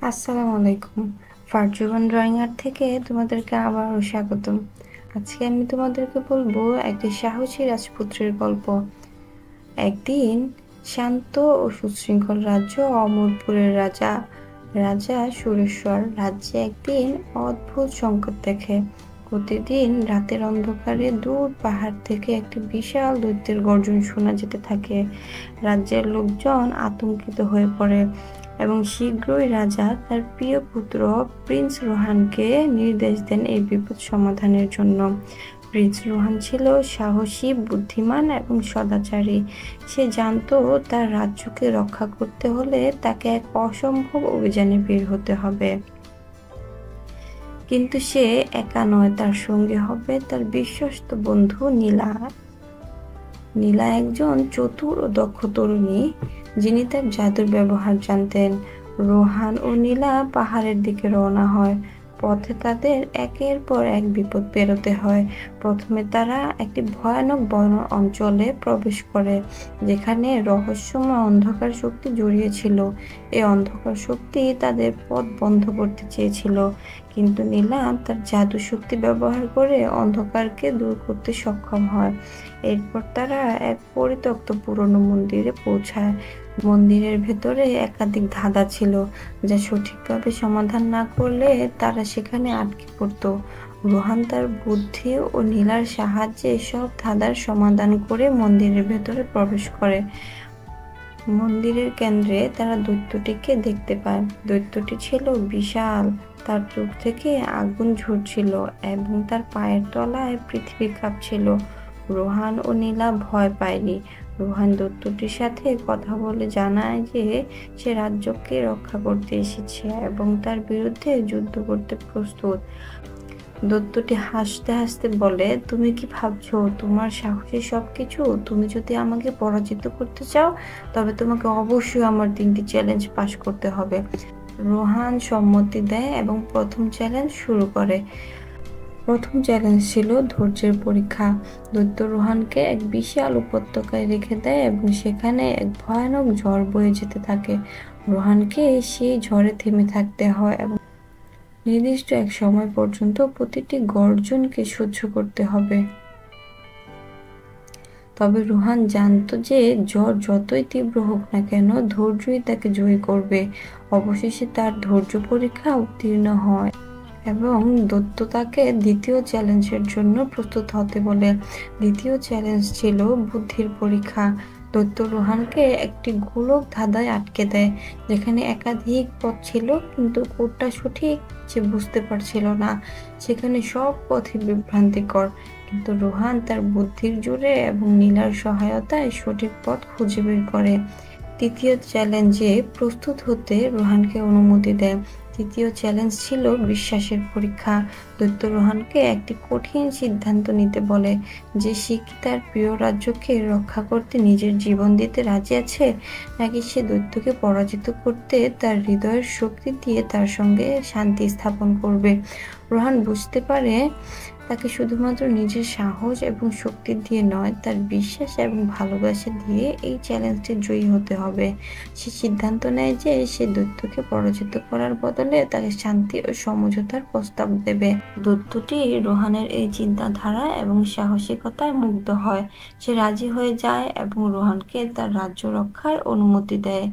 আসসালামু আলাইকুম। ফারজুবান drawing art থেকে তোমাদেরকে আবারও স্বাগতম। আজকে আমি তোমাদেরকে বলবো একটি সাহসী রাজপুত্রের গল্প। একদিন শান্ত ও সুশৃঙ্খল রাজ্য অমরপুরের রাজা সুরেশ্বর রাজ্যে একদিন অদ্ভুত সংকট দেখে। প্রতিদিন রাতের অন্ধকারে দূর পাহাড় থেকে একটি বিশাল দৈত্যের গর্জন শোনা যেতে থাকে। রাজ্যের লোকজন আতঙ্কিত হয়ে পড়ে এবং শীঘ্রই রাজা তার প্রিয় পুত্র প্রিন্স রোহানকে নির্দেশ দেন এই বিপদ সমাধানের জন্য। প্রিন্স রোহান ছিল সাহসী, বুদ্ধিমান এবং সদাচারী। সে জানতো তার রাজ্যকে রক্ষা করতে হলে তাকে এক অসম্ভব অভিযানে বের হতে হবে। কিন্তু সে একা নয়, তার সঙ্গে হবে তার বিশ্বস্ত বন্ধু নীলা। নীলা একজন চতুর ও দক্ষ তরুণী, যিনি তার জাদুর ব্যবহার জানতেন। রোহান ও নীলা পাহাড়ের দিকে রওনা হয়। পথে তাদের একের পর এক বিপদ পেরোতে হয়। প্রথমে তারা একটি ভয়ানক বন অঞ্চলে প্রবেশ করে, যেখানে রহস্যময় অন্ধকার শক্তি জড়িয়ে ছিল। এই অন্ধকার শক্তি তাদের পথ বন্ধ করতে চেয়েছিল, কিন্তু নীলা তার জাদু শক্তি ব্যবহার করে অন্ধকারকে দূর করতে সক্ষম হয়। এরপর তারা এক পরিত্যক্ত পুরনো মন্দিরে পৌঁছায়। মন্দিরের ভেতরে একাধিক ধাঁধা ছিল, যা সঠিকভাবে সমাধান না করলে তারা সেখানে আটকে পড়ত। রোহান তার বুদ্ধি ও নীলার সাহায্যে সব ধাঁধার সমাধান করে মন্দিরের ভেতরে প্রবেশ করে। মন্দিরের কেন্দ্রে তারা দৈত্যটিকে দেখতে পায়। দৈত্যটি ছিল বিশাল, তার চোখ থেকে আগুন ঝরছিল এবং তার পায়ের তলায় পৃথিবী কাঁপছিল। রোহান ও নীলা ভয় পায়নি। রোহান দৈত্যটির সাথে কথা বলে জানায় যে সে রাজ্যকে রক্ষা করতে এসেছে এবং তার বিরুদ্ধে যুদ্ধ করতে প্রস্তুত। দৈত্যটি হাসতে হাসতে বলে, তুমি কি ভাবছো তোমার সাহসী সবকিছু? তুমি যদি আমাকে পরাজিত করতে চাও, তবে তোমাকে অবশ্যই আমার 3টি চ্যালেঞ্জ পাশ করতে হবে। রোহান সম্মতি দেয় এবং প্রথম চ্যালেঞ্জ শুরু করে। প্রথম চ্যালেঞ্জ ছিল ধৈর্যের পরীক্ষা। দৈত্য রোহানকে এক বিশাল উপত্যকায় রেখে দেয় এবং সেখানে এক ভয়ানক ঝড় বয়ে যেতে থাকে। রোহানকে সেই ঝড়ে থেমে থাকতে হয় এবং নির্দিষ্ট এক সময় পর্যন্ত প্রতিটি গর্জনকে সহ্য করতে হবে। তবে রোহান জানতো যে ঝড় যতই তীব্র হোক না কেন, ধৈর্যই তাকে জয়ী করবে। অবশেষে তার ধৈর্য পরীক্ষা উত্তীর্ণ হয় এবং দৈত্য তাকে দ্বিতীয় চ্যালেঞ্জের জন্য প্রস্তুত হতে বলে। দ্বিতীয় চ্যালেঞ্জ ছিল বুদ্ধির পরীক্ষা। দৈত্য রোহানকে একটি গোলক ধাঁধায় আটকে দেয়, যেখানে একাধিক পথ ছিল, কিন্তু কোনটা সঠিক সে বুঝতে পারছিল না। সেখানে সব পথই বিভ্রান্তিকর, কিন্তু রোহান তার বুদ্ধির জোরে এবং নীলার সহায়তায় সঠিক পথ খুঁজে বের করে। তৃতীয় চ্যালেঞ্জে প্রস্তুত হতে রোহানকে অনুমতি দেয়। তৃতীয় চ্যালেঞ্জ ছিল বিশ্বাসের পরীক্ষা। দৈত্য রোহানকে একটি কঠিন সিদ্ধান্ত নিতে বলে, যে সে কি তার প্রিয় রাজ্যকে রক্ষা করতে নিজের জীবন দিতে রাজি আছে, নাকি সে দৈত্যকে পরাজিত করতে তার হৃদয়ের শক্তি দিয়ে তার সঙ্গে শান্তি স্থাপন করবে। রোহান বুঝতে পারে তাকে শুধুমাত্র নিজের সাহস এবং শক্তি দিয়ে নয়, তার বিশ্বাস এবং ভালোবাসা দিয়ে এই চ্যালেঞ্জটি জয়ী হতে হবে। সে সিদ্ধান্ত নেয় যে সে দৈত্যকে পরাজিত করার বদলে তাকে শান্তি ও সমঝোতার প্রস্তাব দেবে। দৈত্যটি রোহানের এই চিন্তাধারা এবং সাহসিকতায় মুগ্ধ হয়। সে রাজি হয়ে যায় এবং রোহানকে তার রাজ্য রক্ষার অনুমতি দেয়।